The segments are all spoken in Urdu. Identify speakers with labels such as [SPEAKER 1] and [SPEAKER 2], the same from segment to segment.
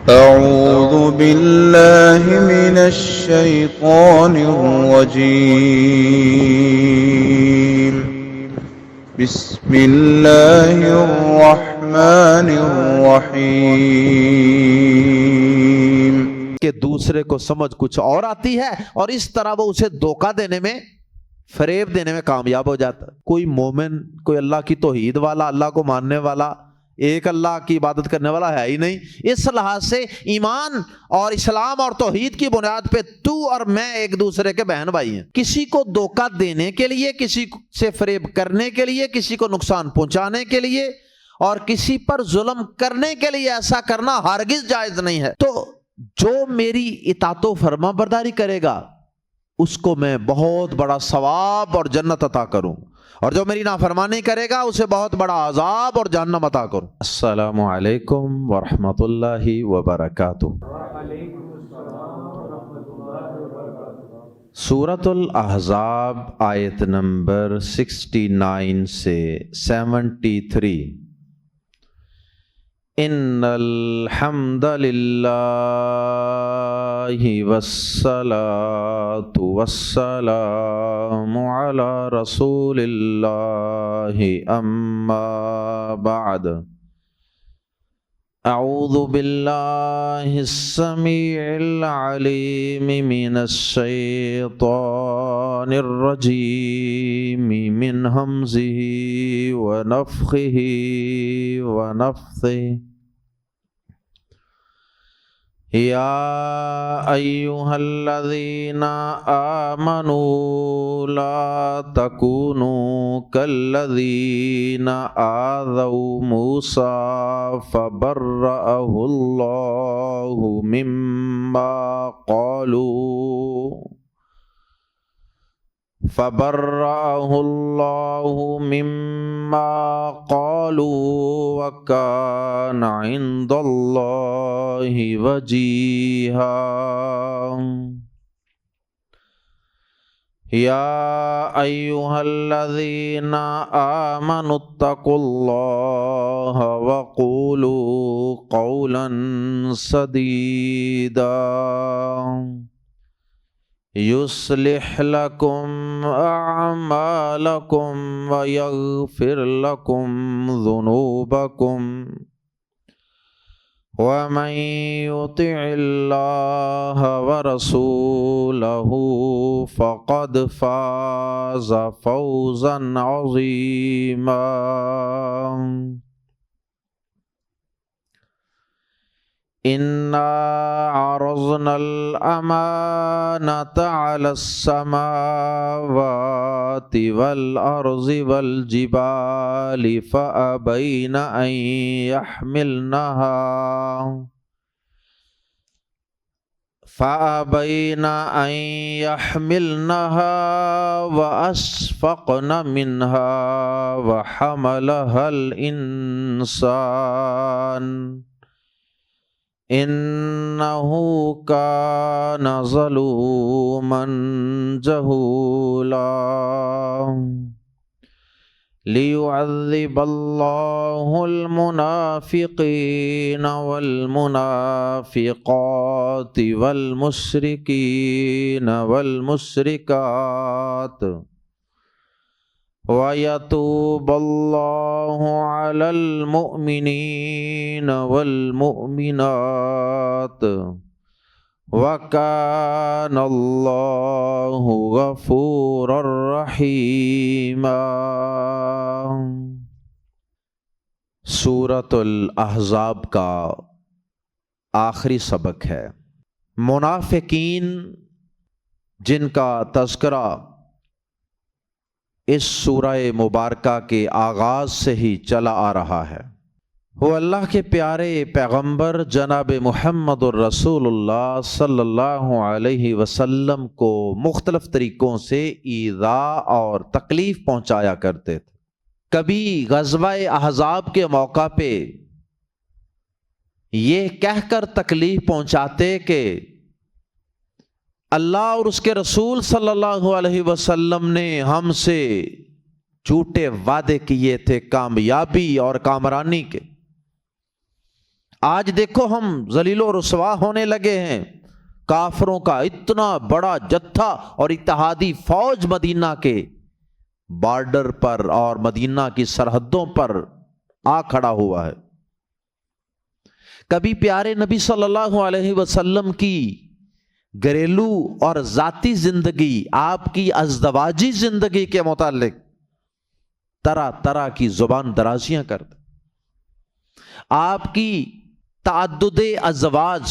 [SPEAKER 1] أعوذ بالله من الشيطان الرجيم. بسم الله الرحمن الرحيم.
[SPEAKER 2] کہ دوسرے کو سمجھ کچھ اور آتی ہے اور اس طرح وہ اسے دھوکہ دینے میں، فریب دینے میں کامیاب ہو جاتا ہے۔ کوئی مومن، کوئی اللہ کی توحید والا، اللہ کو ماننے والا، ایک اللہ کی عبادت کرنے والا ہے ہی نہیں۔ اس لحاظ سے ایمان اور اسلام اور توحید کی بنیاد پہ تو اور میں ایک دوسرے کے بہن بھائی ہیں۔ کسی کو دھوکہ دینے کے لیے، کسی سے فریب کرنے کے لیے، کسی کو نقصان پہنچانے کے لیے اور کسی پر ظلم کرنے کے لیے ایسا کرنا ہرگز جائز نہیں ہے۔ تو جو میری اطاعت و فرما برداری کرے گا اس کو میں بہت بڑا ثواب اور جنت عطا کروں، اور جو میری نافرمانی کرے گا اسے بہت بڑا عذاب اور جہنم عطا کروں۔ السلام علیکم ورحمۃ اللہ وبرکاتہ۔ سورۃ الاحزاب آیت نمبر 69 سے 73۔ ان الحمد للہ والصلاة والسلام علی رسول اللہ اما بعد۔ اعوذ باللہ السمیع العلیم من الشیطان الرجیم من ہمزہ ونفخہ ونفثہ۔ یا ایہا الذین آمنوا لا تکونوا کالذین آذوا موسیٰ فبرأہ اللہ مما قالوا وکان عند اللہ وجیہا۔ یا ایہا الذین آمنوا اتقوا اللہ وقولوا قولا سدیدا یصلح لکم اعمالکم ویغفر لکم ذنوبکم ومن یطع اللہ ورسولہ فقد فاز فوزا عظیما۔ انا عرضنا الامانة على السماوات والارض والجبال فابين ان يحملنها واشفقن منها وحملها الانسان انہ کان ظلوما جہولا۔ لیعذب اللہ المنافقین والمنافقات والمشرکین والمشرکات وَيَتُوبَ اللَّهُ عَلَى الْمُؤْمِنِينَ وَالْمُؤْمِنَاتِ وَكَانَ اللَّهُ غَفُورًا رَحِيمًا۔ سورۃ الاحزاب کا آخری سبق ہے۔ منافقین جن کا تذکرہ اس سورہ مبارکہ کے آغاز سے ہی چلا آ رہا ہے، وہ اللہ کے پیارے پیغمبر جناب محمد الرسول اللہ صلی اللہ علیہ وسلم کو مختلف طریقوں سے ایذاء اور تکلیف پہنچایا کرتے تھے۔ کبھی غزوہ احزاب کے موقع پہ یہ کہہ کر تکلیف پہنچاتے کہ اللہ اور اس کے رسول صلی اللہ علیہ وسلم نے ہم سے جھوٹے وعدے کیے تھے کامیابی اور کامرانی کے، آج دیکھو ہم ذلیل و رسوا ہونے لگے ہیں، کافروں کا اتنا بڑا جتھا اور اتحادی فوج مدینہ کے بارڈر پر اور مدینہ کی سرحدوں پر آ کھڑا ہوا ہے۔ کبھی پیارے نبی صلی اللہ علیہ وسلم کی گھریلو اور ذاتی زندگی، آپ کی ازدواجی زندگی کے متعلق طرح طرح کی زبان درازیاں کرتے، آپ کی تعدد ازواج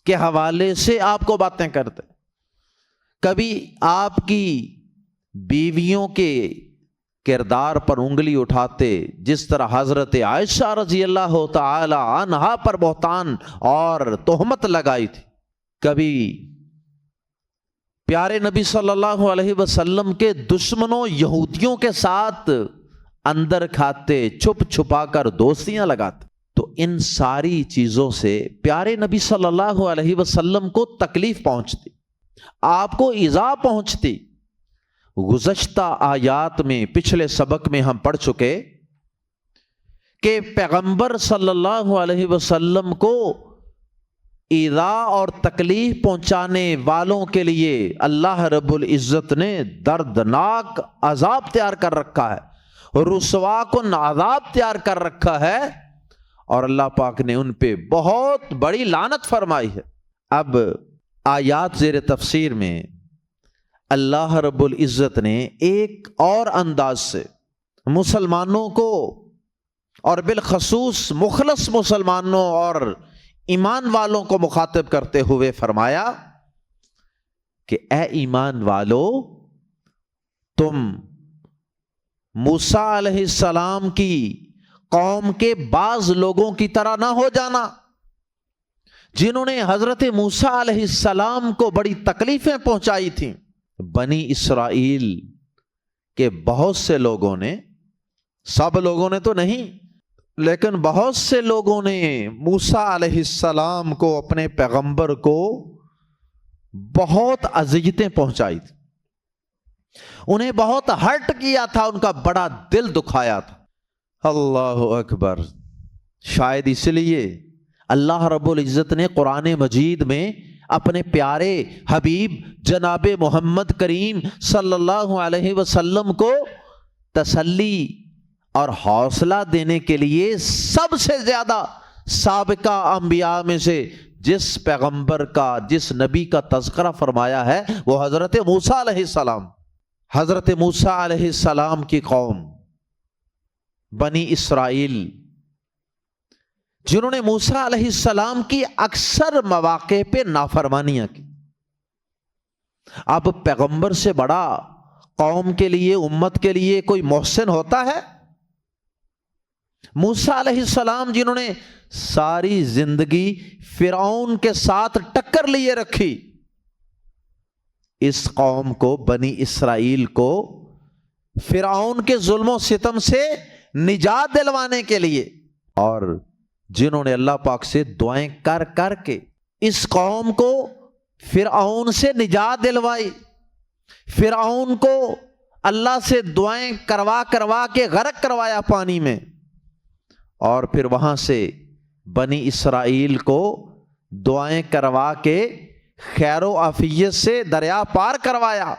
[SPEAKER 2] کے حوالے سے آپ کو باتیں کرتے، کبھی آپ کی بیویوں کے کردار پر انگلی اٹھاتے، جس طرح حضرت عائشہ رضی اللہ تعالی عنہا پر بہتان اور تہمت لگائی تھی، کبھی پیارے نبی صلی اللہ علیہ وسلم کے دشمنوں یہودیوں کے ساتھ اندر کھاتے، چھپ چھپا کر دوستیاں لگاتے۔ تو ان ساری چیزوں سے پیارے نبی صلی اللہ علیہ وسلم کو تکلیف پہنچتی، آپ کو ایذا پہنچتی۔ گزشتہ آیات میں، پچھلے سبق میں ہم پڑھ چکے کہ پیغمبر صلی اللہ علیہ وسلم کو ایذا اور تکلیف پہنچانے والوں کے لیے اللہ رب العزت نے دردناک عذاب تیار کر رکھا ہے، رسوا کن عذاب تیار کر رکھا ہے، اور اللہ پاک نے ان پہ بہت بڑی لعنت فرمائی ہے۔ اب آیات زیر تفسیر میں اللہ رب العزت نے ایک اور انداز سے مسلمانوں کو، اور بالخصوص مخلص مسلمانوں اور ایمان والوں کو مخاطب کرتے ہوئے فرمایا کہ اے ایمان والو، تم موسیٰ علیہ السلام کی قوم کے بعض لوگوں کی طرح نہ ہو جانا، جنہوں نے حضرت موسیٰ علیہ السلام کو بڑی تکلیفیں پہنچائی تھیں۔ بنی اسرائیل کے بہت سے لوگوں نے، سب لوگوں نے تو نہیں، لیکن بہت سے لوگوں نے موسیٰ علیہ السلام کو، اپنے پیغمبر کو بہت اذیتیں پہنچائی تھی، انہیں بہت ہرٹ کیا تھا، ان کا بڑا دل دکھایا تھا۔ اللہ اکبر۔ شاید اس لیے اللہ رب العزت نے قرآن مجید میں اپنے پیارے حبیب جناب محمد کریم صلی اللہ علیہ وسلم کو تسلی اور حوصلہ دینے کے لیے سب سے زیادہ سابقہ انبیاء میں سے جس پیغمبر کا، جس نبی کا تذکرہ فرمایا ہے، وہ حضرت موسیٰ علیہ السلام، حضرت موسیٰ علیہ السلام کی قوم بنی اسرائیل، جنہوں نے موسیٰ علیہ السلام کی اکثر مواقع پہ نافرمانیاں کی۔ اب پیغمبر سے بڑا قوم کے لیے، امت کے لیے کوئی محسن ہوتا ہے؟ موسیٰ علیہ السلام جنہوں نے ساری زندگی فرعون کے ساتھ ٹکر لیے رکھی، اس قوم کو، بنی اسرائیل کو فرعون کے ظلم و ستم سے نجات دلوانے کے لیے، اور جنہوں نے اللہ پاک سے دعائیں کر کر کے اس قوم کو فرعون سے نجات دلوائی، فرعون کو اللہ سے دعائیں کروا کروا کے غرق کروایا پانی میں، اور پھر وہاں سے بنی اسرائیل کو دعائیں کروا کے خیر و عافیت سے دریا پار کروایا،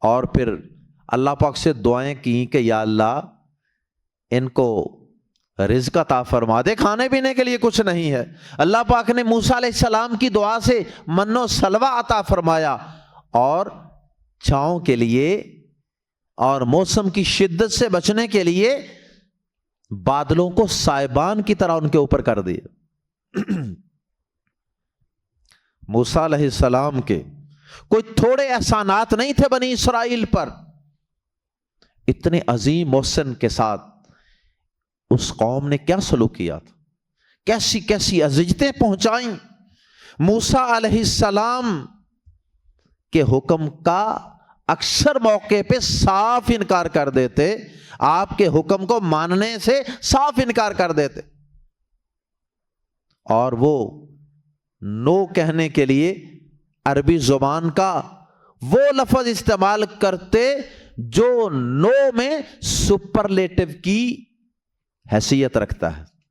[SPEAKER 2] اور پھر اللہ پاک سے دعائیں کی کہ یا اللہ ان کو رزق عطا فرما دے، کھانے پینے کے لیے کچھ نہیں ہے۔ اللہ پاک نے موسیٰ علیہ السلام کی دعا سے من و سلوہ عطا فرمایا، اور چھاؤں کے لیے اور موسم کی شدت سے بچنے کے لیے بادلوں کو سائبان کی طرح ان کے اوپر کر دیے۔ موسیٰ علیہ السلام کے کوئی تھوڑے احسانات نہیں تھے بنی اسرائیل پر، اتنے عظیم محسن کے ساتھ اس قوم نے کیا سلوک کیا تھا، کیسی کیسی اذیتیں پہنچائیں۔ موسیٰ علیہ السلام کے حکم کا اکثر موقع پہ صاف انکار کر دیتے، آپ کے حکم کو ماننے سے صاف انکار کر دیتے، اور وہ نو کہنے کے لیے عربی زبان کا وہ لفظ استعمال کرتے جو نو میں سپرلیٹو کی حیثیت رکھتا ہے،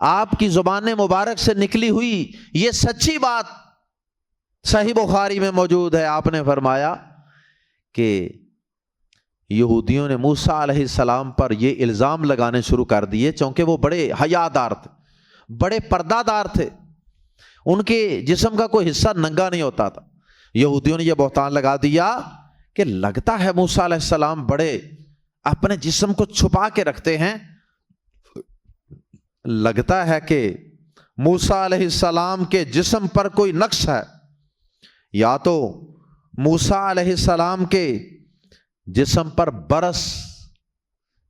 [SPEAKER 2] آپ کی زبان مبارک سے نکلی ہوئی یہ سچی بات صحیح بخاری میں موجود ہے۔ آپ نے فرمایا کہ یہودیوں نے موسیٰ علیہ السلام پر یہ الزام لگانے شروع کر دیے، چونکہ وہ بڑے حیا دار تھے، بڑے پردہ دار تھے، ان کے جسم کا کوئی حصہ ننگا نہیں ہوتا تھا۔ یہودیوں نے یہ بہتان لگا دیا کہ لگتا ہے موسیٰ علیہ السلام بڑے اپنے جسم کو چھپا کے رکھتے ہیں، لگتا ہے کہ موسیٰ علیہ السلام کے جسم پر کوئی نقش ہے، یا تو موسیٰ علیہ السلام کے جسم پر برس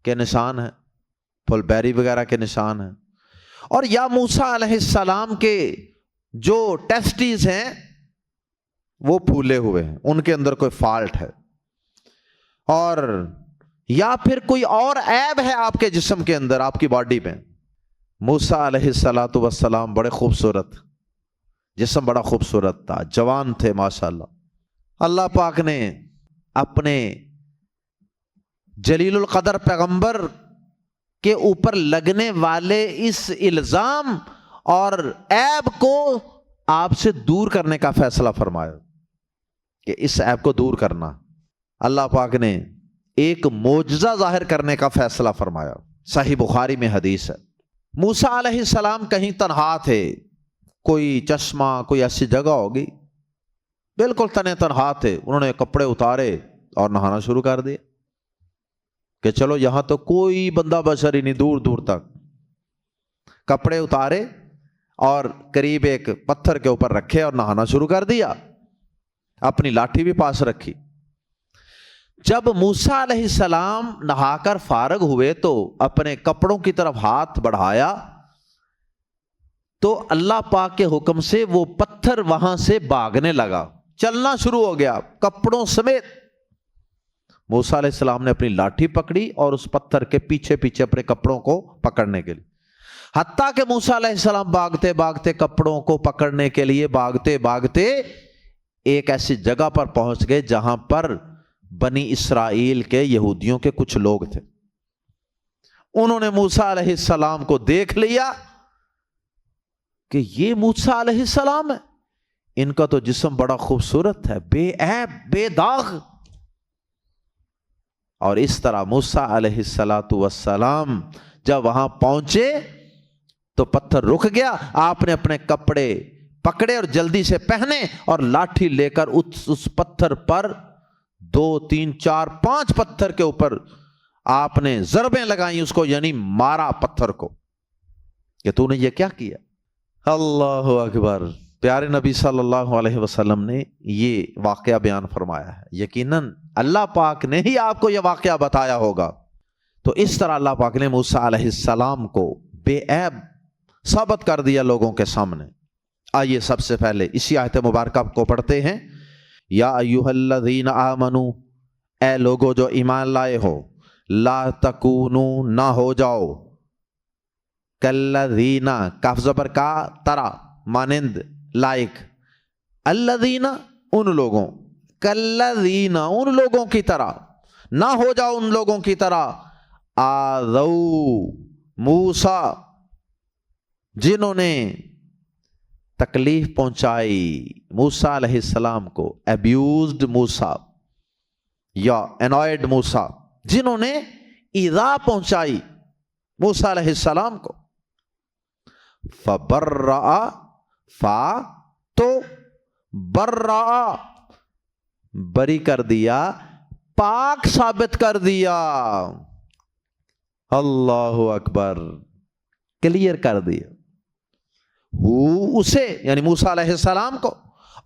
[SPEAKER 2] کے نشان ہیں، پھل بیری وغیرہ کے نشان ہیں، اور یا موسیٰ علیہ السلام کے جو ٹیسٹیز ہیں وہ پھولے ہوئے ہیں، ان کے اندر کوئی فالٹ ہے، اور یا پھر کوئی اور عیب ہے آپ کے جسم کے اندر، آپ کی باڈی میں۔ موسیٰ علیہ السلام بڑے خوبصورت، جسم بڑا خوبصورت تھا، جوان تھے ماشاءاللہ۔ اللہ پاک نے اپنے جلیل القدر پیغمبر کے اوپر لگنے والے اس الزام اور عیب کو آپ سے دور کرنے کا فیصلہ فرمایا کہ اس عیب کو دور کرنا، اللہ پاک نے ایک معجزہ ظاہر کرنے کا فیصلہ فرمایا۔ صحیح بخاری میں حدیث ہے، موسیٰ علیہ السلام کہیں تنہا تھے، کوئی چشمہ کوئی ایسی جگہ ہوگی، بالکل تنہا تھے، انہوں نے کپڑے اتارے اور نہانا شروع کر دیا کہ چلو یہاں تو کوئی بندہ بشر ہی نہیں، دور دور تک کپڑے اتارے اور قریب ایک پتھر کے اوپر رکھے اور نہانا شروع کر دیا، اپنی لاٹھی بھی پاس رکھی۔ جب موسیٰ علیہ السلام نہا کر فارغ ہوئے تو اپنے کپڑوں کی طرف ہاتھ بڑھایا تو اللہ پاک کے حکم سے وہ پتھر وہاں سے بھاگنے لگا، چلنا شروع ہو گیا کپڑوں سمیت۔ موسیٰ علیہ السلام نے اپنی لاٹھی پکڑی اور اس پتھر کے پیچھے پیچھے اپنے کپڑوں کو پکڑنے کے لیے، حتیٰ کہ موسیٰ علیہ السلام بھاگتے بھاگتے کپڑوں کو پکڑنے کے لیے بھاگتے بھاگتے ایک ایسی جگہ پر پہنچ گئے جہاں پر بنی اسرائیل کے یہودیوں کے کچھ لوگ تھے۔ انہوں نے موسیٰ علیہ السلام کو دیکھ لیا کہ یہ موسیٰ علیہ السلام ہے، ان کا تو جسم بڑا خوبصورت ہے، بے عیب بے داغ۔ اور اس طرح موسیٰ علیہ السلام جب وہاں پہنچے تو پتھر رک گیا، آپ نے اپنے کپڑے پکڑے اور جلدی سے پہنے اور لاٹھی لے کر اس پتھر پر 2 3 4 5 پتھر کے اوپر آپ نے ضربیں لگائیں اس کو، یعنی مارا پتھر کو کہ تو نے یہ کیا کیا۔ اللہ اکبر۔ پیارے نبی صلی اللہ علیہ وسلم نے یہ واقعہ بیان فرمایا ہے، یقیناً اللہ پاک نے ہی آپ کو یہ واقعہ بتایا ہوگا۔ تو اس طرح اللہ پاک نے موسیٰ علیہ السلام کو بے عیب ثابت کر دیا لوگوں کے سامنے۔ آئیے سب سے پہلے اسی آیت مبارکہ کو پڑھتے ہیں۔ یا ایھا الذین آمنو، اے لوگو جو ایمان لائے ہو، لا تکونو، نہ ہو جاؤ، کالذین، کاف زبر کا، طرح، مانند، لائک، الذین، ان لوگوں، کالذین، ان لوگوں کی طرح، نہ ہو جاؤ ان لوگوں کی طرح، آذو موسیٰ، جنہوں نے تکلیف پہنچائی موسیٰ علیہ السلام کو، ابیوزڈ موسیٰ یا انوائڈ موسیٰ، جنہوں نے ایذا پہنچائی موسیٰ علیہ السلام کو۔ فبرأ، فا تو برأ، بری کر دیا، پاک ثابت کر دیا، اللہ اکبر، کلیئر کر دیا، اسے یعنی موسیٰ علیہ السلام کو،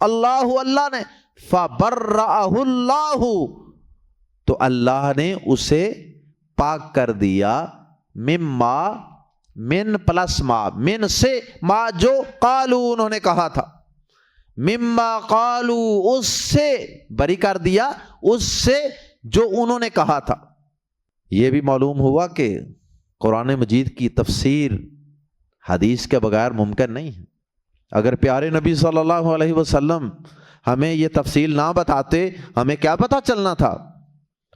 [SPEAKER 2] اللہ نے، فبرأہ اللہ، تو اللہ نے اسے پاک کر دیا، مما، من پلس ما، من سے، ما جو، قالو انہوں نے کہا تھا، مما قالو، اس سے بری کر دیا، اس سے جو انہوں نے کہا تھا۔ یہ بھی معلوم ہوا کہ قرآن مجید کی تفسیر حدیث کے بغیر ممکن نہیں ہے۔ اگر پیارے نبی صلی اللہ علیہ وسلم ہمیں یہ تفصیل نہ بتاتے، ہمیں کیا پتا چلنا تھا؟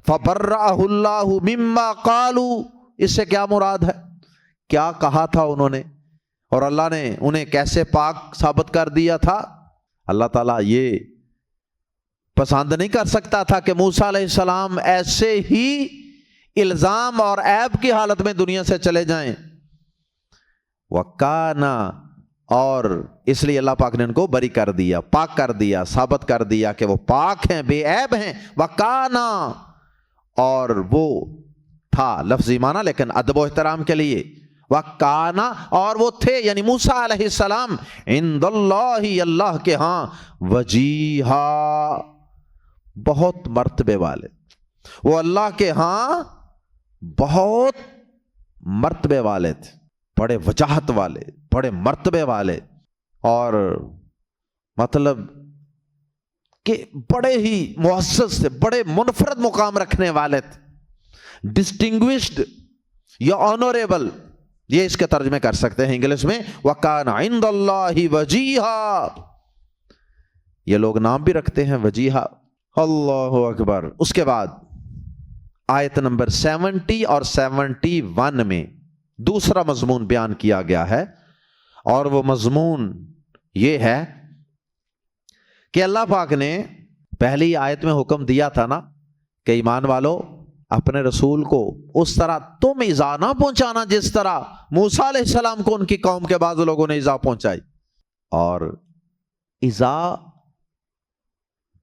[SPEAKER 2] فبرأہ اللہ مما قالوا، اس سے کیا مراد ہے؟ کیا کہا تھا انہوں نے؟ اور اللہ نے انہیں کیسے پاک ثابت کر دیا تھا؟ اللہ تعالیٰ یہ پسند نہیں کر سکتا تھا کہ موسیٰ علیہ السلام ایسے ہی الزام اور عیب کی حالت میں دنیا سے چلے جائیں. وَكَانَ، اور اس لیے اللہ پاک نے ان کو بری کر دیا، پاک کر دیا، ثابت کر دیا کہ وہ پاک ہیں، بے عیب ہیں. وَكَانَ، اور وہ تھا لفظی معنی لیکن ادب و احترام کے لیے. وَكَانَ، اور وہ تھے یعنی موسیٰ علیہ السلام عند اللہ، اللہ کے ہاں، وجیہا، بہت مرتبے والے. وہ اللہ کے ہاں بہت مرتبے والے تھے، بڑے وجاہت والے، بڑے مرتبے والے، اور مطلب کہ بڑے ہی معزز تھے، بڑے منفرد مقام رکھنے والے تھے، ڈسٹنگوشڈ یا آنوریبل، یہ اس کے ترجمے کر سکتے ہیں انگلش میں. وَكَانَ عِندَ اللَّهِ وَجِيهًا، یہ لوگ نام بھی رکھتے ہیں وجیہا. اللہ اکبر. اس کے بعد آیت نمبر 70 اور 71 میں دوسرا مضمون بیان کیا گیا ہے، اور وہ مضمون یہ ہے کہ اللہ پاک نے پہلی آیت میں حکم دیا تھا نا کہ ایمان والو اپنے رسول کو اس طرح تم ایذا نہ پہنچانا جس طرح موسیٰ علیہ السلام کو ان کی قوم کے بعض لوگوں نے ایذا پہنچائی. اور ایذا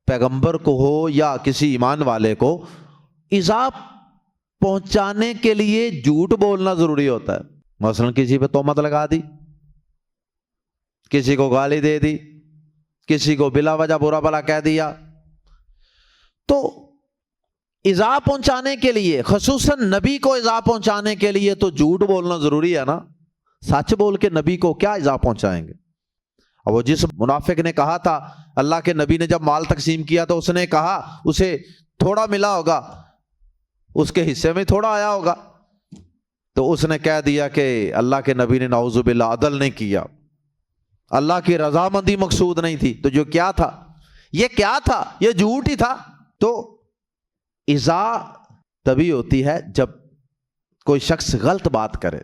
[SPEAKER 2] پیغمبر کو ہو یا کسی ایمان والے کو، ایذا پہنچانے کے لیے جھوٹ بولنا ضروری ہوتا ہے. مثلا کسی پہ تہمت لگا دی، کسی کو گالی دے دی، کسی کو بلا وجہ برا بھلا کہہ دیا، تو ایذا پہنچانے کے لیے، خصوصاً نبی کو ایذا پہنچانے کے لیے تو جھوٹ بولنا ضروری ہے نا. سچ بول کے نبی کو کیا ایذا پہنچائیں گے؟ اور وہ جس منافق نے کہا تھا اللہ کے نبی نے جب مال تقسیم کیا تو اس نے کہا اسے تھوڑا ملا ہوگا، اس کے حصے میں تھوڑا آیا ہوگا، تو اس نے کہہ دیا کہ اللہ کے نبی نے نعوذ باللہ عدل نہیں کیا، اللہ کی رضامندی مقصود نہیں تھی. تو جو کیا تھا، یہ کیا تھا؟ یہ جھوٹ ہی تھا. تو ایذا تبھی ہوتی ہے جب کوئی شخص غلط بات کرے،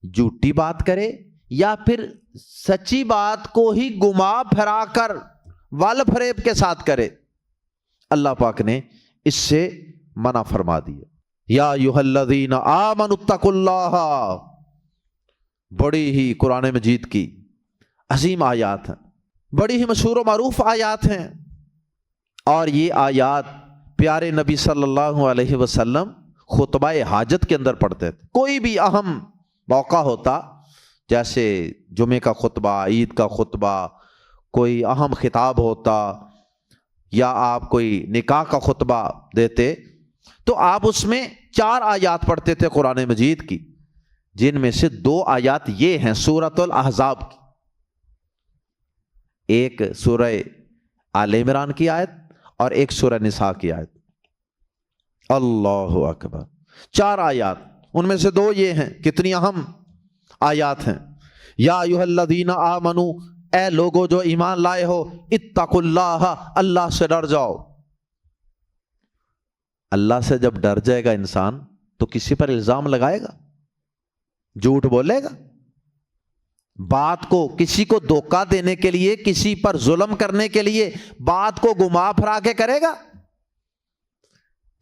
[SPEAKER 2] جھوٹی بات کرے، یا پھر سچی بات کو ہی گما پھرا کر وال فریب کے ساتھ کرے. اللہ پاک نے اس سے منع فرما دیا. یا ایھا الذین آمنوا اتقوا اللہ، بڑی ہی قرآن مجید کی عظیم آیات ہیں، بڑی ہی مشہور و معروف آیات ہیں، اور یہ آیات پیارے نبی صلی اللہ علیہ وسلم خطبہ حاجت کے اندر پڑھتے تھے. کوئی بھی اہم موقع ہوتا، جیسے جمعے کا خطبہ، عید کا خطبہ، کوئی اہم خطاب ہوتا، یا آپ کوئی نکاح کا خطبہ دیتے، تو آپ اس میں 4 آیات پڑھتے تھے قرآن مجید کی، جن میں سے 2 آیات یہ ہیں سورۃ الاحزاب کی، ایک سورہ آل عمران کی آیت اور ایک سورہ نساء کی آیت. اللہ اکبر. 4 آیات، ان میں سے 2 یہ ہیں. کتنی اہم آیات ہیں. یا ایھا الذین آمنو، اے لوگو جو ایمان لائے ہو، اتقوا اللہ، اللہ سے ڈر جاؤ. اللہ سے جب ڈر جائے گا انسان تو کسی پر الزام لگائے گا، جھوٹ بولے گا، بات کو کسی کو دھوکہ دینے کے لیے، کسی پر ظلم کرنے کے لیے بات کو گما پھرا کے کرے گا.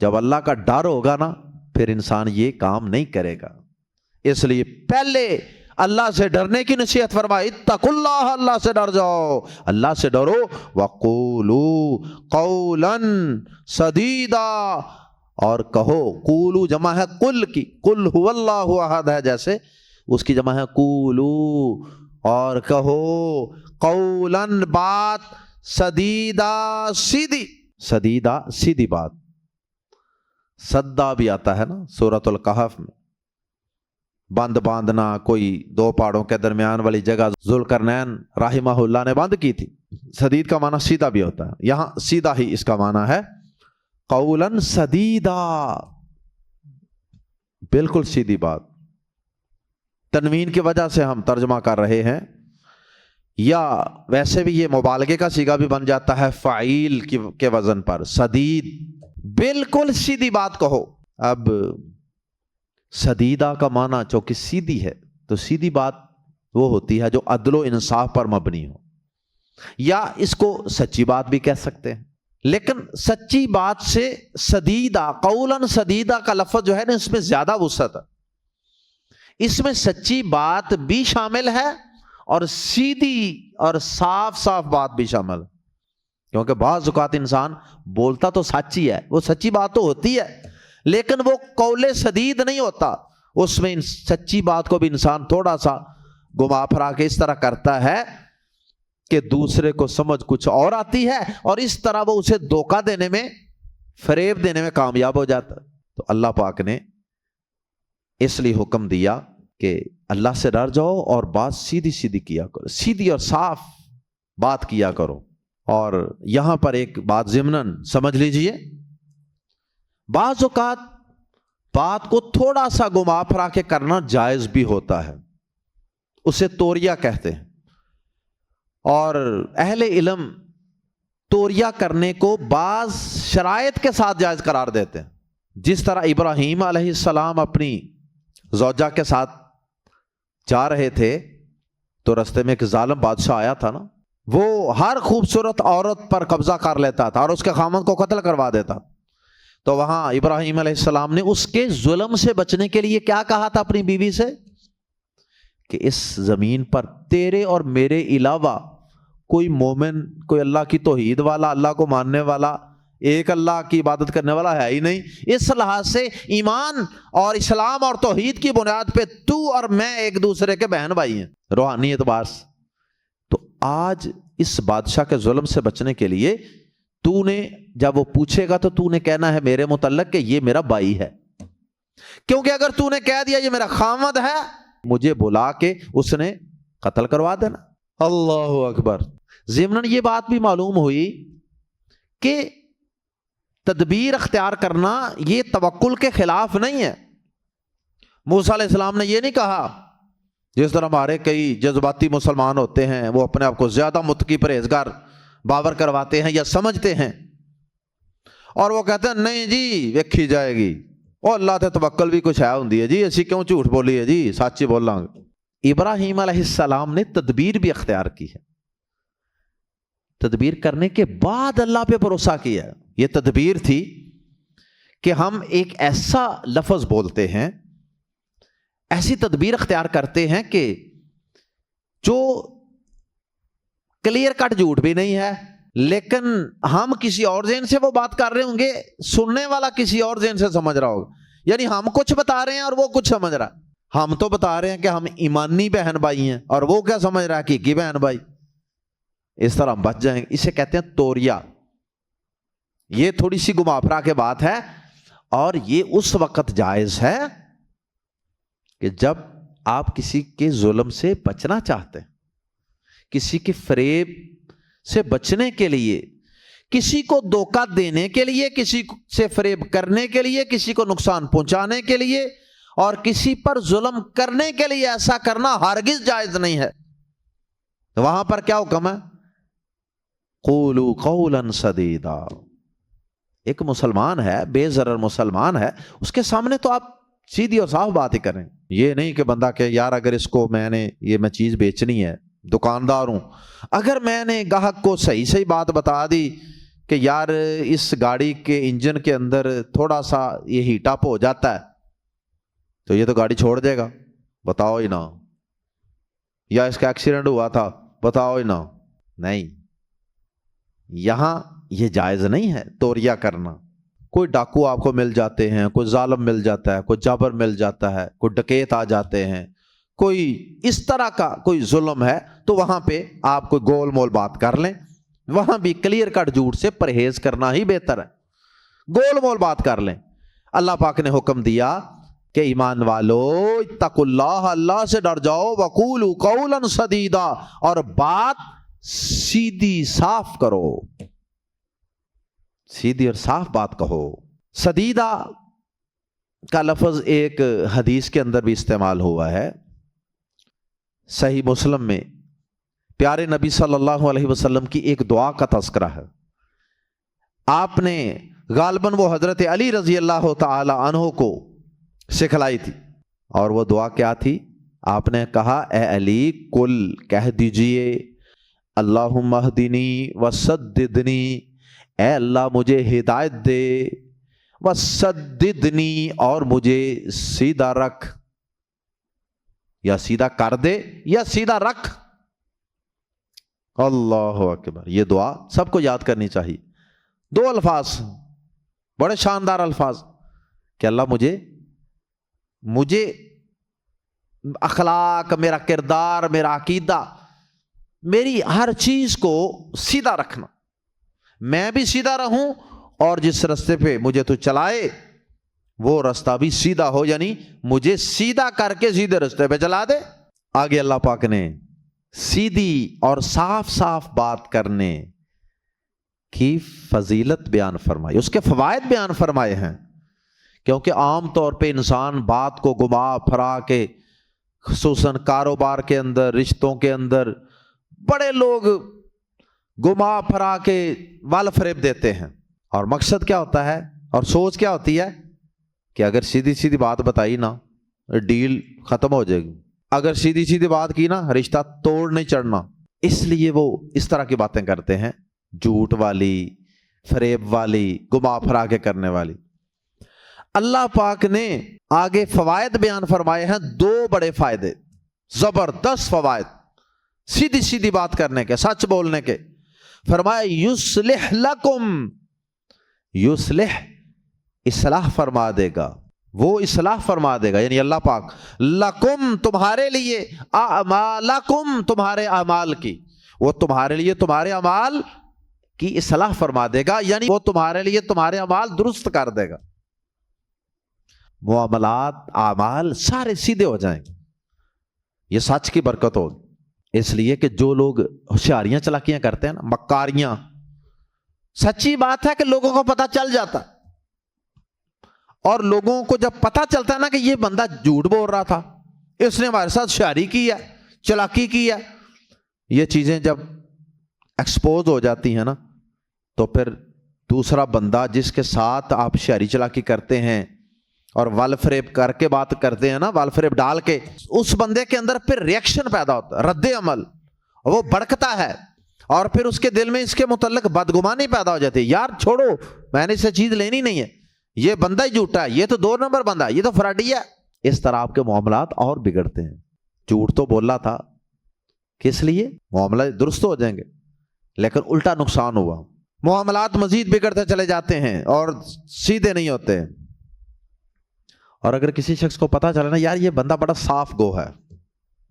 [SPEAKER 2] جب اللہ کا ڈر ہوگا نا پھر انسان یہ کام نہیں کرے گا. اس لیے پہلے اللہ سے ڈرنے کی نصیحت فرمائی، اتقوا اللہ، اللہ سے ڈر جاؤ، اللہ سے ڈرو. وقولوا قولا سدیدا، اور کہو، قولو جمع ہے قل کی، قل هو اللہ احد ہے جیسے، اس کی جمع ہے قولو، اور کہو قولا بات، سدیدا سیدھی، سدیدا سیدھی بات. سدا بھی آتا ہے نا سورۃ الکہف میں، بند باندھنا، کوئی 2 پہاڑوں کے درمیان والی جگہ ذوالقرنین رحمہ اللہ نے بند کی تھی. سدید کا معنی سیدھا بھی ہوتا ہے، یہاں سیدھا ہی اس کا معنی ہے، قولا سدیدا، بالکل سیدھی بات. تنوین کی وجہ سے ہم ترجمہ کر رہے ہیں، یا ویسے بھی یہ مبالغے کا صیغہ بھی بن جاتا ہے فعیل کے وزن پر. سدید، بالکل سیدھی بات کہو. اب سدیدہ کا معنی چونکہ سیدھی ہے تو سیدھی بات وہ ہوتی ہے جو عدل و انصاف پر مبنی ہو، یا اس کو سچی بات بھی کہہ سکتے ہیں۔ لیکن سچی بات سے سدیدہ، قولاً سدیدہ کا لفظ جو ہے نا، اس میں زیادہ وسعت ہے۔ اس میں سچی بات بھی شامل ہے اور سیدھی اور صاف صاف بات بھی شامل ہے، کیونکہ بعض اوقات انسان بولتا تو سچ ہی ہے، وہ سچی بات تو ہوتی ہے، لیکن وہ قول سدید نہیں ہوتا، اس میں سچی بات کو بھی انسان تھوڑا سا گما پھرا کے اس طرح کرتا ہے کہ دوسرے کو سمجھ کچھ اور آتی ہے، اور اس طرح وہ اسے دھوکہ دینے میں، فریب دینے میں کامیاب ہو جاتا ہے۔ تو اللہ پاک نے اس لیے حکم دیا کہ اللہ سے ڈر جاؤ اور بات سیدھی سیدھی کیا کرو، سیدھی اور صاف بات کیا کرو۔ اور یہاں پر ایک بات ضمناً سمجھ لیجئے، بعض اوقات بات کو تھوڑا سا گما پھرا کے کرنا جائز بھی ہوتا ہے، اسے توریہ کہتے ہیں، اور اہل علم توریہ کرنے کو بعض شرائط کے ساتھ جائز قرار دیتے ہیں۔ جس طرح ابراہیم علیہ السلام اپنی زوجہ کے ساتھ جا رہے تھے تو رستے میں ایک ظالم بادشاہ آیا تھا نا، وہ ہر خوبصورت عورت پر قبضہ کر لیتا تھا اور اس کے خامند کو قتل کروا دیتا۔ تو وہاں ابراہیم علیہ السلام نے اس کے ظلم سے بچنے کے لیے کیا کہا تھا اپنی بیوی سے، کہ اس زمین پر تیرے اور میرے علاوہ کوئی مومن، کوئی اللہ کی توحید والا، اللہ کو ماننے والا، ایک اللہ کی عبادت کرنے والا ہے ہی نہیں۔ اس لحاظ سے ایمان اور اسلام اور توحید کی بنیاد پہ تو اور میں ایک دوسرے کے بہن بھائی ہیں روحانی اعتبار سے۔ تو آج اس بادشاہ کے ظلم سے بچنے کے لیے تو نے، جب وہ پوچھے گا تو تو نے کہنا ہے میرے متعلق کہ یہ میرا بھائی ہے، کیونکہ اگر تو نے کہہ دیا یہ میرا خامد ہے، مجھے بلا کے اس نے قتل کروا دینا۔ اللہ اکبر۔ ضمناً یہ بات بھی معلوم ہوئی کہ تدبیر اختیار کرنا یہ توکل کے خلاف نہیں ہے۔ موسیٰ علیہ السلام نے یہ نہیں کہا، جس طرح ہمارے کئی جذباتی مسلمان ہوتے ہیں، وہ اپنے آپ کو زیادہ متقی پرہیزگار باور کرواتے ہیں یا سمجھتے ہیں، اور وہ کہتے ہیں نہیں جی ویکھی جائے گی، او اللہ تے توکل بھی کچھ ہے ہوندی ہے جی، اسی کیوں جھوٹ بولی ہے جی، سچ ہی بولاں گے۔ ابراہیم علیہ السلام نے تدبیر بھی اختیار کی ہے، تدبیر کرنے کے بعد اللہ پہ بھروسہ کیا ہے۔ یہ تدبیر تھی کہ ہم ایک ایسا لفظ بولتے ہیں، ایسی تدبیر اختیار کرتے ہیں کہ جو کلیئر کٹ جھوٹ بھی نہیں ہے، لیکن ہم کسی اور ذہن سے وہ بات کر رہے ہوں گے، سننے والا کسی اور ذہن سے سمجھ رہا ہوگا، یعنی ہم کچھ بتا رہے ہیں اور وہ کچھ سمجھ رہا ہے۔ ہم تو بتا رہے ہیں کہ ہم ایمانی بہن بھائی ہیں، اور وہ کیا سمجھ رہا ہے کہ بہن بھائی۔ اس طرح ہم بچ جائیں گے۔ اسے کہتے ہیں توریہ۔ یہ تھوڑی سی گما پھرا کے بات ہے، اور یہ اس وقت جائز ہے کہ جب آپ کسی کے ظلم سے بچنا چاہتے ہیں، کسی کے فریب سے بچنے کے لیے، کسی کو دھوکہ دینے کے لیے، کسی سے فریب کرنے کے لیے، کسی کو نقصان پہنچانے کے لیے، اور کسی پر ظلم کرنے کے لیے ایسا کرنا ہرگز جائز نہیں ہے۔ وہاں پر کیا حکم ہے؟ قولوا قولا سدیدا۔ ایک مسلمان ہے، بے ضرر مسلمان ہے، اس کے سامنے تو آپ سیدھی اور صاف بات ہی کریں۔ یہ نہیں کہ بندہ کہ یار اگر اس کو میں چیز بیچنی ہے، دکاندار ہوں، اگر میں نے گاہک کو صحیح بات بتا دی کہ یار اس گاڑی کے انجن کے اندر تھوڑا سا یہ ہیٹ اپ ہو جاتا ہے تو یہ تو گاڑی چھوڑ دے گا، بتاؤ ہی نہ، یا اس کا ایکسیڈنٹ ہوا تھا، بتاؤ ہی نہ۔ نہیں، یہاں یہ جائز نہیں ہے توریہ کرنا۔ کوئی ڈاکو آپ کو مل جاتے ہیں، کوئی ظالم مل جاتا ہے، کوئی جابر مل جاتا ہے، کوئی ڈکیت آ جاتے ہیں، کوئی اس طرح کا کوئی ظلم ہے، تو وہاں پہ آپ کوئی گول مول بات کر لیں، وہاں بھی کلیئر کٹ جھوٹ سے پرہیز کرنا ہی بہتر ہے، گول مول بات کر لیں۔ اللہ پاک نے حکم دیا کہ ایمان والو اتقوا اللہ، اللہ سے ڈر جاؤ، وقولوا قولا سدیدا، اور بات سیدھی صاف کرو، سیدھی اور صاف بات کہو۔ سدیدہ کا لفظ ایک حدیث کے اندر بھی استعمال ہوا ہے، صحیح مسلم میں پیارے نبی صلی اللہ علیہ وسلم کی ایک دعا کا تذکرہ ہے۔ آپ نے غالباً وہ حضرت علی رضی اللہ تعالی عنہ کو سکھلائی تھی، اور وہ دعا کیا تھی؟ آپ نے کہا اے علی کل کہہ دیجئے اللہم اہدنی وسددنی، اے اللہ مجھے ہدایت دے، وسددنی اور مجھے سیدھا رکھ، یا سیدھا کر دے یا سیدھا رکھ۔ اللہ اکبر، یہ دعا سب کو یاد کرنی چاہیے۔ دو الفاظ بڑے شاندار الفاظ کہ اللہ مجھے اخلاق، میرا کردار، میرا عقیدہ، میری ہر چیز کو سیدھا رکھنا، میں بھی سیدھا رہوں، اور جس رستے پہ مجھے تو چلائے وہ رستہ بھی سیدھا ہو، یعنی مجھے سیدھا کر کے سیدھے رستے پہ چلا دے۔ آگے اللہ پاک نے سیدھی اور صاف صاف بات کرنے کی فضیلت بیان فرمائی، اس کے فوائد بیان فرمائے ہیں، کیونکہ عام طور پہ انسان بات کو گما پھرا کے، خصوصاً کاروبار کے اندر، رشتوں کے اندر بڑے لوگ گما پھرا کے وال فریب دیتے ہیں، اور مقصد کیا ہوتا ہے اور سوچ کیا ہوتی ہے کہ اگر سیدھی سیدھی بات بتائی نا ڈیل ختم ہو جائے گی، اگر سیدھی سیدھی بات کی نا رشتہ توڑ نہیں چڑھنا، اس لیے وہ اس طرح کی باتیں کرتے ہیں، جھوٹ والی، فریب والی، گما پھرا کے کرنے والی۔ اللہ پاک نے آگے فوائد بیان فرمائے ہیں، دو بڑے فائدے، زبردست فوائد سیدھی سیدھی بات کرنے کے، سچ بولنے کے۔ فرمایا یصلح لکم، یصلح اصلاح فرما دے گا، وہ اصلاح فرما دے گا، یعنی اللہ پاک لکم تمہارے لیے، اعمالکم تمہارے اعمال کی، وہ تمہارے لیے تمہارے اعمال کی اصلاح فرما دے گا، یعنی وہ تمہارے لیے تمہارے اعمال درست کر دے گا، معاملات اعمال سارے سیدھے ہو جائیں گے۔ یہ سچ کی برکت ہوگی، اس لیے کہ جو لوگ ہوشیاریاں چلاکیاں کرتے ہیں نا، مکاریاں، سچی بات ہے کہ لوگوں کو پتہ چل جاتا، اور لوگوں کو جب پتہ چلتا ہے نا کہ یہ بندہ جھوٹ بول رہا تھا، اس نے ہمارے ساتھ ہوشیاری کی ہے، چلاکی کی ہے، یہ چیزیں جب ایکسپوز ہو جاتی ہیں نا، تو پھر دوسرا بندہ جس کے ساتھ آپ ہوشیاری چلاکی کرتے ہیں اور ول فریب کر کے بات کرتے ہیں نا، ول فریب ڈال کے، اس بندے کے اندر پھر ریئیکشن پیدا ہوتا ہے، رد عمل، وہ بڑکتا ہے، اور پھر اس کے دل میں اس کے متعلق بدگمانی پیدا ہو جاتی ہے، یار چھوڑو، میں نے اسے چیز لینی نہیں ہے، یہ بندہ ہی جھوٹا ہے، یہ تو 2 نمبر بندہ، یہ تو فراڈی ہے۔ اس طرح آپ کے معاملات اور بگڑتے ہیں۔ جھوٹ تو بولا تھا، کس لیے؟ معاملہ درست ہو جائیں گے، لیکن الٹا نقصان ہوا، معاملات مزید بگڑتے چلے جاتے ہیں اور سیدھے نہیں ہوتے۔ اور اگر کسی شخص کو پتا چلے نا یار یہ بندہ بڑا صاف گو ہے،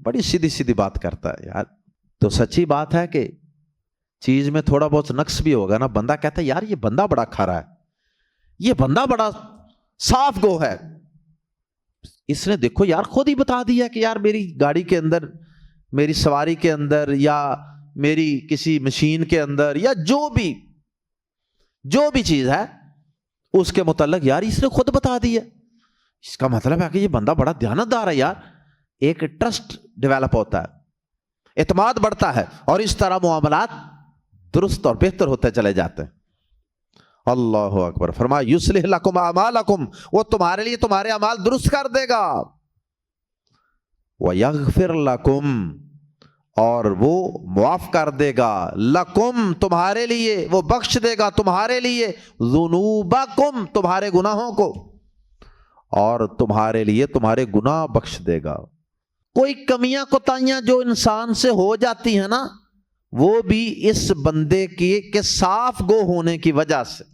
[SPEAKER 2] بڑی سیدھی سیدھی بات کرتا ہے یار، تو سچی بات ہے کہ چیز میں تھوڑا بہت نقص بھی ہوگا نا، بندہ کہتا ہے یار یہ بندہ بڑا کھرا ہے، یہ بندہ بڑا صاف گو ہے، اس نے دیکھو یار خود ہی بتا دیا کہ یار میری گاڑی کے اندر، میری سواری کے اندر، یا میری کسی مشین کے اندر، یا جو بھی چیز ہے اس کے متعلق یار اس نے خود بتا دیا، اس کا مطلب ہے کہ یہ بندہ بڑا دیانتدار ہے یار، ایک ٹرسٹ ڈیولپ ہوتا ہے، اعتماد بڑھتا ہے، اور اس طرح معاملات درست اور بہتر ہوتے چلے جاتے ہیں۔ اللہ اکبر۔ فرمایا یصلح لکم اعمالکم، وہ تمہارے لیے تمہارے اعمال درست کر دے گا، ویغفر لکم، اور وہ معاف کر دے گا، لکم تمہارے لیے، وہ بخش دے گا تمہارے لیے، ذنوبکم تمہارے گناہوں کو، اور تمہارے لیے تمہارے گناہ بخش دے گا۔ کوئی کمیاں کوتاہیاں جو انسان سے ہو جاتی ہیں نا، وہ بھی اس بندے کے صاف گو ہونے کی وجہ سے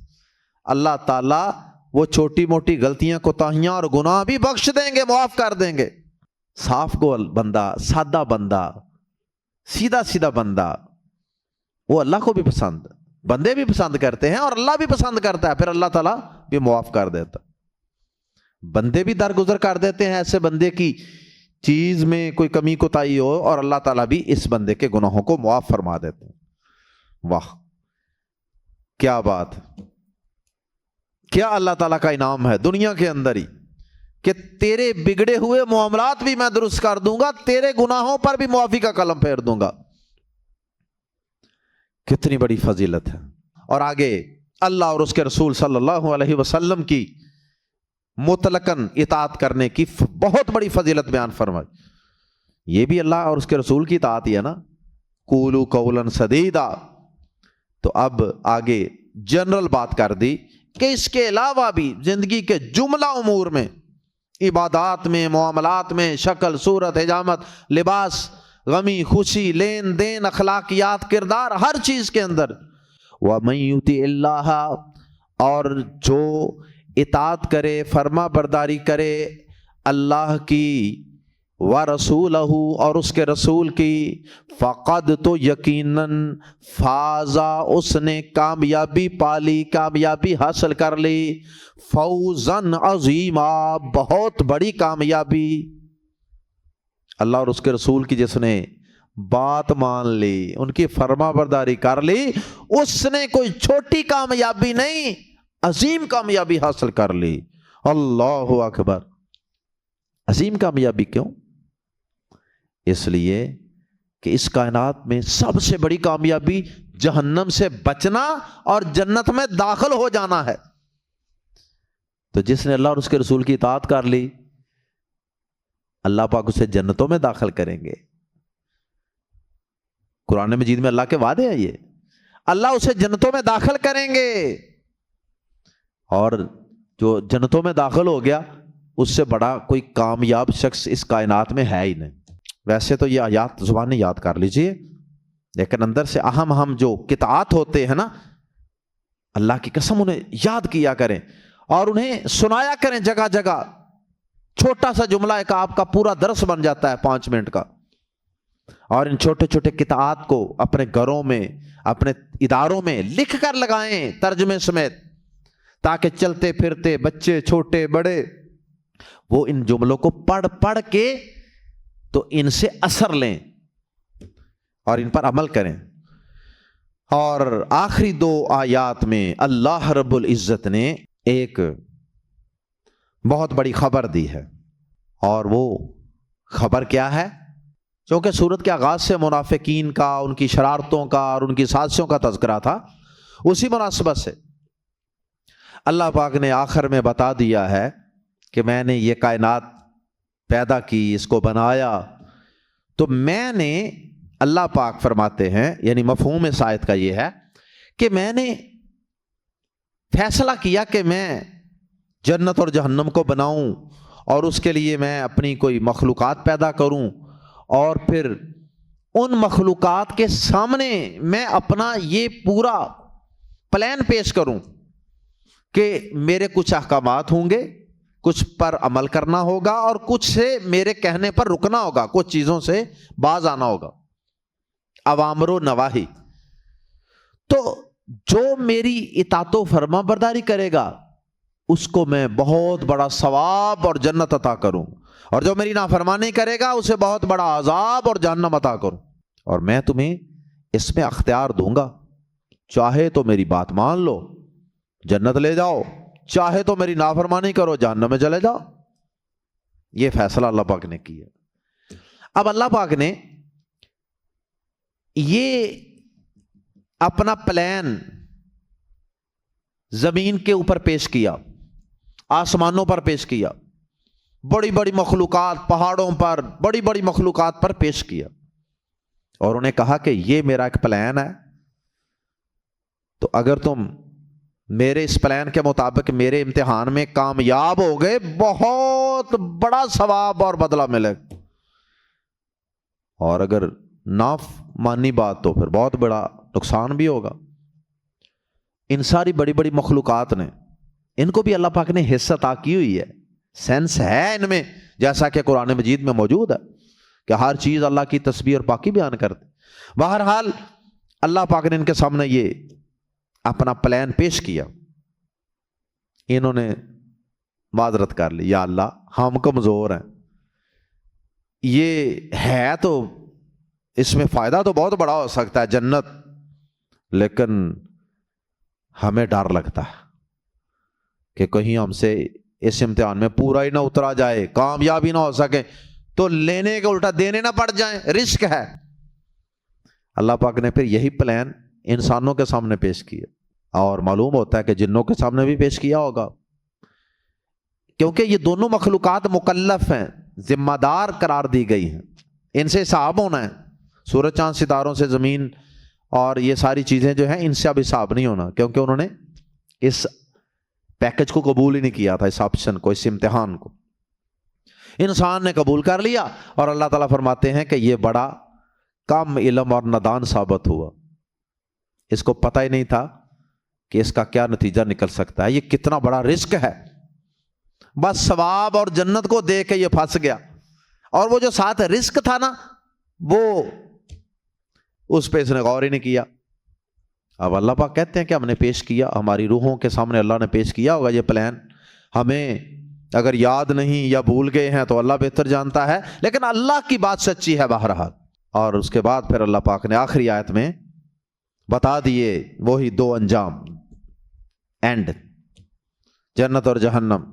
[SPEAKER 2] اللہ تعالیٰ وہ چھوٹی موٹی غلطیاں کوتاہیاں اور گناہ بھی بخش دیں گے، معاف کر دیں گے۔ صاف گو بندہ، سادہ بندہ، سیدھا سیدھا بندہ، وہ اللہ کو بھی پسند، بندے بھی پسند کرتے ہیں، اور اللہ بھی پسند کرتا ہے، پھر اللہ تعالیٰ بھی معاف کر دیتا، بندے بھی درگزر کر دیتے ہیں ایسے بندے کی چیز میں کوئی کمی کوتاہی ہو، اور اللہ تعالیٰ بھی اس بندے کے گناہوں کو معاف فرما دیتے ہیں۔ واہ کیا بات، کیا اللہ تعالیٰ کا انعام ہے دنیا کے اندر ہی، کہ تیرے بگڑے ہوئے معاملات بھی میں درست کر دوں گا، تیرے گناہوں پر بھی معافی کا قلم پھیر دوں گا۔ کتنی بڑی فضیلت ہے۔ اور آگے اللہ اور اس کے رسول صلی اللہ علیہ وسلم کی مطلقاً اطاعت کرنے کی بہت بڑی فضیلت بیان فرمائی۔ یہ بھی اللہ اور اس کے رسول کی اطاعت ہی ہے نا، قولوا قولا سدیدا۔ تو اب آگے جنرل بات کر دی کہ اس کے علاوہ بھی زندگی کے جملہ امور میں، عبادات میں، معاملات میں، شکل، صورت، حجامت، لباس، غمی، خوشی، لین دین، اخلاقیات، کردار، ہر چیز کے اندر وَمَن يُطِعِ اللَّهَ، اور جو اطاعت کرے، فرما برداری کرے اللہ کی، وَرَسُولَهُ، اور اس کے رسول کی، فقد، تو یقیناً، فازا، اس نے کامیابی پالی، کامیابی حاصل کر لی، فوزاً عظیما، بہت بڑی کامیابی۔ اللہ اور اس کے رسول کی جس نے بات مان لی، ان کی فرما برداری کر لی، اس نے کوئی چھوٹی کامیابی نہیں، عظیم کامیابی حاصل کر لی۔ اللہ اکبر۔ عظیم کامیابی کیوں؟ اس لیے کہ اس کائنات میں سب سے بڑی کامیابی جہنم سے بچنا اور جنت میں داخل ہو جانا ہے۔ تو جس نے اللہ اور اس کے رسول کی اطاعت کر لی، اللہ پاک اسے جنتوں میں داخل کریں گے۔ قرآن مجید میں اللہ کے وعدے ہیں، یہ اللہ اسے جنتوں میں داخل کریں گے، اور جو جنتوں میں داخل ہو گیا اس سے بڑا کوئی کامیاب شخص اس کائنات میں ہے ہی نہیں۔ ویسے تو یہ آیات زبان یاد کر لیجئے، لیکن اندر سے اہم جو قطعات ہوتے ہیں نا، اللہ کی قسم انہیں یاد کیا کریں اور انہیں سنایا کریں جگہ جگہ۔ چھوٹا سا جملہ ایک آپ کا پورا درس بن جاتا ہے 5 منٹ کا۔ اور ان چھوٹے چھوٹے قطعات کو اپنے گھروں میں، اپنے اداروں میں لکھ کر لگائیں ترجمے سمیت، تاکہ چلتے پھرتے بچے، چھوٹے بڑے، وہ ان جملوں کو پڑھ کے تو ان سے اثر لیں اور ان پر عمل کریں۔ اور آخری 2 آیات میں اللہ رب العزت نے ایک بہت بڑی خبر دی ہے، اور وہ خبر کیا ہے؟ چونکہ سورت کے آغاز سے منافقین کا، ان کی شرارتوں کا اور ان کی سازشوں کا تذکرہ تھا، اسی مناسبت سے اللہ پاک نے آخر میں بتا دیا ہے کہ میں نے یہ کائنات پیدا کی، اس کو بنایا، تو میں نے، اللہ پاک فرماتے ہیں، یعنی مفہوم اس آیت کا یہ ہے کہ میں نے فیصلہ کیا کہ میں جنت اور جہنم کو بناؤں، اور اس کے لیے میں اپنی کوئی مخلوقات پیدا کروں، اور پھر ان مخلوقات کے سامنے میں اپنا یہ پورا پلان پیش کروں کہ میرے کچھ احکامات ہوں گے، کچھ پر عمل کرنا ہوگا اور کچھ سے میرے کہنے پر رکنا ہوگا، کچھ چیزوں سے باز آنا ہوگا، اوامر و نواہی۔ تو جو میری اطاعت و فرما برداری کرے گا اس کو میں بہت بڑا ثواب اور جنت عطا کروں، اور جو میری نافرمانی کرے گا اسے بہت بڑا عذاب اور جہنم عطا کروں، اور میں تمہیں اس میں اختیار دوں گا، چاہے تو میری بات مان لو جنت لے جاؤ، چاہے تو میری نافرمانی کرو جہنم میں چلے جاؤ۔ یہ فیصلہ اللہ پاک نے کیا۔ اب اللہ پاک نے یہ اپنا پلان زمین کے اوپر پیش کیا، آسمانوں پر پیش کیا، بڑی بڑی مخلوقات، پہاڑوں پر بڑی بڑی مخلوقات پر پیش کیا، اور انہیں کہا کہ یہ میرا ایک پلان ہے، تو اگر تم میرے اس پلان کے مطابق میرے امتحان میں کامیاب ہو گئے، بہت بڑا ثواب اور بدلہ ملے، اور اگر نہ مانی بات تو پھر بہت بڑا نقصان بھی ہوگا۔ ان ساری بڑی بڑی مخلوقات نے، ان کو بھی اللہ پاک نے حصہ عطا کی ہوئی ہے، سینس ہے ان میں، جیسا کہ قرآن مجید میں موجود ہے کہ ہر چیز اللہ کی تسبیح اور پاکی بیان کرتے۔ بہرحال اللہ پاک نے ان کے سامنے یہ اپنا پلان پیش کیا، انہوں نے معذرت کر لی، یا اللہ ہم کمزور ہیں، یہ ہے تو اس میں فائدہ تو بہت بڑا ہو سکتا ہے جنت، لیکن ہمیں ڈر لگتا ہے کہ کہیں ہم سے اس امتحان میں پورا ہی نہ اترا جائے، کامیابی نہ ہو سکے تو لینے کے الٹا دینے نہ پڑ جائیں، رزق ہے۔ اللہ پاک نے پھر یہی پلان انسانوں کے سامنے پیش کیا، اور معلوم ہوتا ہے کہ جنوں کے سامنے بھی پیش کیا ہوگا، کیونکہ یہ دونوں مخلوقات مکلف ہیں، ذمہ دار قرار دی گئی ہیں۔ ان سے حساب ہونا ہے. سورج چاند ستاروں سے زمین اور یہ ساری چیزیں جو ہیں ان سے اب حساب نہیں ہونا, کیونکہ انہوں نے اس پیکج کو قبول ہی نہیں کیا تھا, اس آپشن کو, اس امتحان کو. انسان نے قبول کر لیا اور اللہ تعالیٰ فرماتے ہیں کہ یہ بڑا کم علم اور نادان ثابت ہوا. اس کو پتہ ہی نہیں تھا کہ اس کا کیا نتیجہ نکل سکتا ہے, یہ کتنا بڑا رزق ہے. بس ثواب اور جنت کو دیکھ کے یہ پھنس گیا, اور وہ جو ساتھ رزق تھا نا وہ اس پہ اس نے غور ہی نہیں کیا. اب اللہ پاک کہتے ہیں کہ ہم نے پیش کیا, ہماری روحوں کے سامنے اللہ نے پیش کیا ہوگا یہ پلان. ہمیں اگر یاد نہیں یا بھول گئے ہیں تو اللہ بہتر جانتا ہے, لیکن اللہ کی بات سچی ہے بہرحال. اور اس کے بعد پھر اللہ پاک نے آخری آیت میں بتا دیے وہی دو انجام, اینڈ, جنت اور جہنم.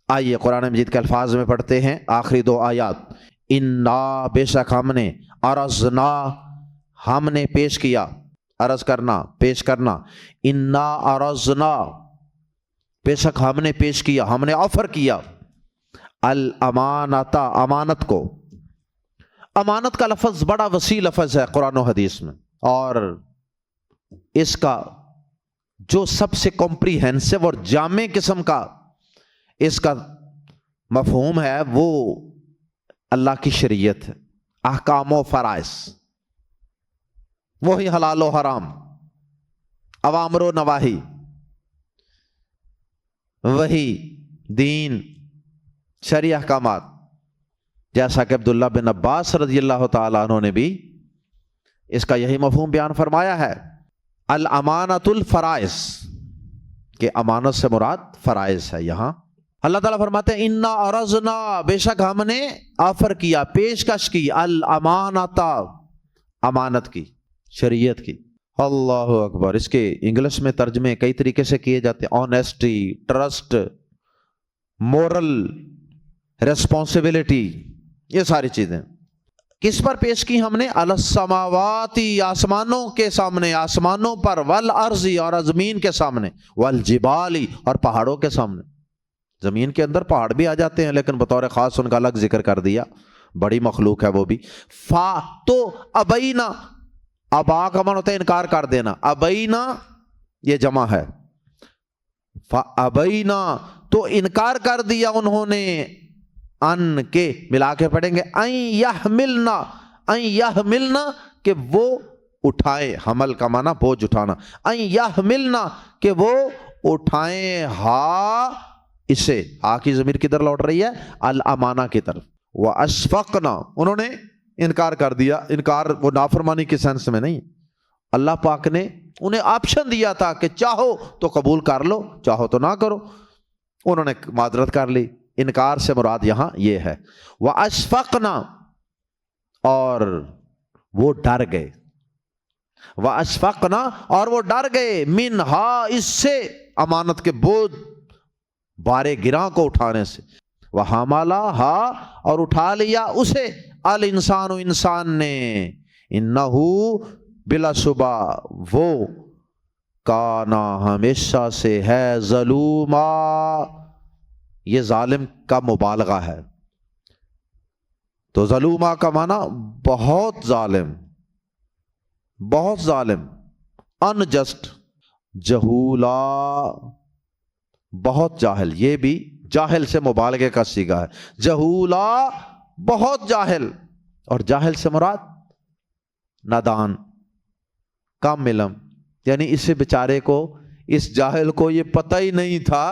[SPEAKER 2] آئیے قرآن مجید کے الفاظ میں پڑھتے ہیں آخری دو آیات. انا, بے شک ہم نے, عرضنا, ہم نے پیش کیا, عرض کرنا, پیش کرنا. انا عرضنا, بے شک ہم نے پیش کیا, ہم نے آفر کیا, الامانتا, امانت کو. امانت کا لفظ بڑا وسیع لفظ ہے قرآن و حدیث میں, اور اس کا جو سب سے کمپریہنسو اور جامع قسم کا اس کا مفہوم ہے وہ اللہ کی شریعت ہے, احکام و فرائض, وہی حلال و حرام, اوامر و نواہی, وہی دین, شرعی احکامات. جیسا کہ عبداللہ بن عباس رضی اللہ تعالیٰ عنہ نے بھی اس کا یہی مفہوم بیان فرمایا ہے, الامانۃ الفرائض, کہ امانت سے مراد فرائض ہے. یہاں اللہ تعالیٰ فرماتے ہیں انا عرضنا, بے شک ہم نے آفر کیا, پیشکش کی, الامانۃ, امانت کی, شریعت کی. اللہ اکبر. اس کے انگلش میں ترجمے کئی طریقے سے کیے جاتے ہیں, آنیسٹی, ٹرسٹ, مورل ریسپانسبلٹی, یہ ساری چیزیں. کس پر پیش کی ہم نے؟ السماواتی, آسمانوں کے سامنے, آسمانوں پر, والارضی, اور زمین کے سامنے, والجبالی, اور پہاڑوں کے سامنے. زمین کے اندر پہاڑ بھی آ جاتے ہیں لیکن بطور خاص ان کا الگ ذکر کر دیا, بڑی مخلوق ہے وہ بھی. تو ابینا, ابا کا معنی ہوتا ہے انکار کر دینا, ابینا یہ جمع ہے, ابینا تو انکار کر دیا انہوں نے, ان کے ملا کے پڑھیں گے, ان یحملنا, ان یحملنا کہ وہ اٹھائیں, حمل کا معنی بوجھ اٹھانا, ان یحملنا کہ وہ اٹھائیں, ہا اسے, ہا کی ضمیر کدھر لوٹ رہی ہے؟ الامانہ کی طرف. واشفقنا, انہوں نے انکار کر دیا, انکار وہ نافرمانی کے سینس میں نہیں, اللہ پاک نے انہیں آپشن دیا تھا کہ چاہو تو قبول کر لو, چاہو تو نہ کرو. انہوں نے معذرت کر لی. انکار سے مراد یہاں یہ ہے. واشفقنا, اور وہ ڈر گئے, واشفقنا, اور وہ ڈر گئے, منہا, اس سے, امانت کے بوجھ, بارے گراں کو اٹھانے سے. وحملہا, اور اٹھا لیا اسے, الانسان, انسان نے, انہو, بلا شبہ وہ, کانا, ہمیشہ سے ہے, ظلوما, یہ ظالم کا مبالغہ ہے. تو ظلوما کا معنی بہت ظالم, بہت ظالم, انجسٹ. جہولا, بہت جاہل, یہ بھی جاہل سے مبالغے کا صیغہ ہے. جہولا, بہت جاہل, اور جاہل سے مراد نادان, کم علم, یعنی اس بیچارے کو, اس جاہل کو یہ پتہ ہی نہیں تھا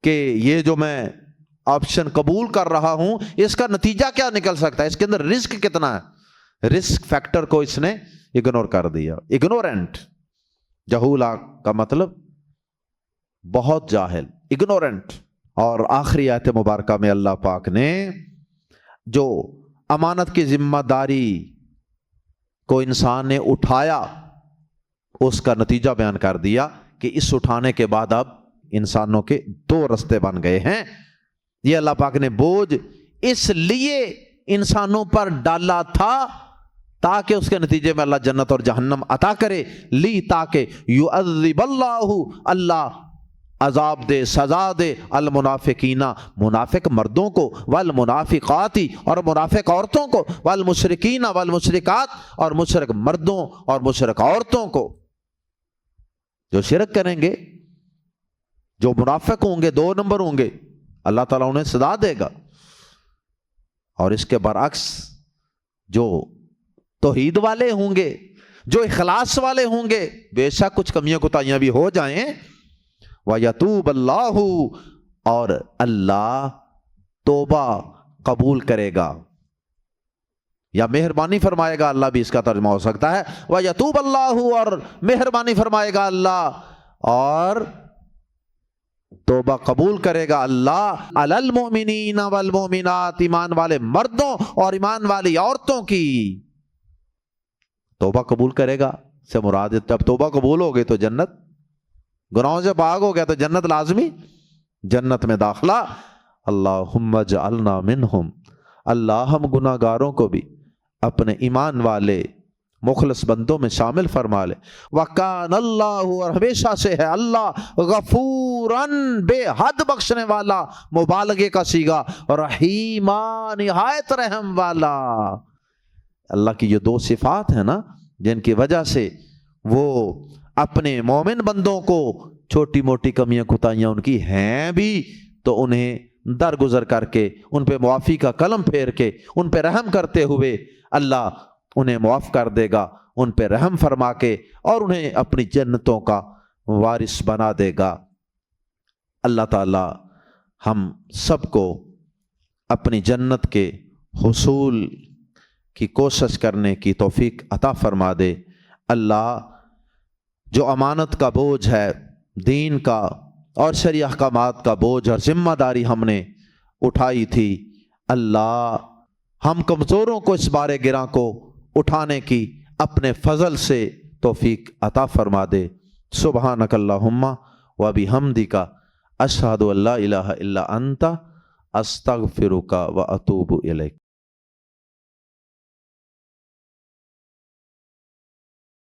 [SPEAKER 2] کہ یہ جو میں آپشن قبول کر رہا ہوں اس کا نتیجہ کیا نکل سکتا ہے, اس کے اندر رسک کتنا ہے. رسک فیکٹر کو اس نے اگنور کر دیا, اگنورنٹ. جہولا کا مطلب بہت جاہل, اگنورنٹ. اور آخری آیت مبارکہ میں اللہ پاک نے جو امانت کی ذمہ داری کو انسان نے اٹھایا اس کا نتیجہ بیان کر دیا کہ اس اٹھانے کے بعد اب انسانوں کے دو رستے بن گئے ہیں. یہ اللہ پاک نے بوجھ اس لیے انسانوں پر ڈالا تھا تاکہ اس کے نتیجے میں اللہ جنت اور جہنم عطا کرے, لی تاکہ یعذب اللہ, اللہ عذاب دے، سزا دے المنافقینا، منافق مردوں کو، والمنافقاتی اور منافق عورتوں کو، والمشرکینا والمشرکات اور مشرک مردوں اور مشرک عورتوں کو. جو شرک کریں گے، جو منافق ہوں گے، 2 نمبر ہوں گے، اللہ تعالیٰ انہیں سزا دے گا. اور اس کے برعکس جو توحید والے ہوں گے، جو اخلاص والے ہوں گے، بے شک کچھ کمیاں کوتاہیاں بھی ہو جائیں، وَيَتُوبَ اللَّهُ اور اللہ توبہ قبول کرے گا یا مہربانی فرمائے گا. اللہ بھی اس کا ترجمہ ہو سکتا ہے. وَيَتُوبَ اللَّهُ اور مہربانی فرمائے گا اللہ، اور توبہ قبول کرے گا اللہ علی المؤمنین والمؤمنات، ایمان والے مردوں اور ایمان والی عورتوں کی توبہ قبول کرے گا. سے مراد جب توبہ قبول ہو گئی تو جنت، گناہوں سے پاک ہو گیا تو جنت لازمی، جنت میں داخلہ. اللہم اجعلنا منہم، اللہ ہم گناہ گاروں کو بھی اپنے ایمان والے مخلص بندوں میں شامل فرما لے. وَكَانَ اللَّهُ اور ہمیشہ سے ہے اللہ غفوراً بے حد بخشنے والا، مبالغے کا صیغہ، رحیمہ نہایت رحم والا. اللہ کی یہ 2 صفات ہیں نا جن کی وجہ سے وہ اپنے مومن بندوں کو چھوٹی موٹی کمیاں کوتاہیاں ان کی ہیں بھی تو انہیں درگزر کر کے، ان پہ معافی کا قلم پھیر کے، ان پہ رحم کرتے ہوئے اللہ انہیں معاف کر دے گا، ان پہ رحم فرما کے، اور انہیں اپنی جنتوں کا وارث بنا دے گا. اللہ تعالی ہم سب کو اپنی جنت کے حصول کی کوشش کرنے کی توفیق عطا فرما دے. اللہ جو امانت کا بوجھ ہے، دین کا اور شرعی احکامات کا بوجھ اور ذمہ داری ہم نے اٹھائی تھی، اللہ ہم کمزوروں کو اس بارے گراں کو اٹھانے کی اپنے فضل سے توفیق عطا فرما دے. سبحانک اللہم و بحمدک اشہد ان لا الہ الا انت استغفرک و اتوب الیک.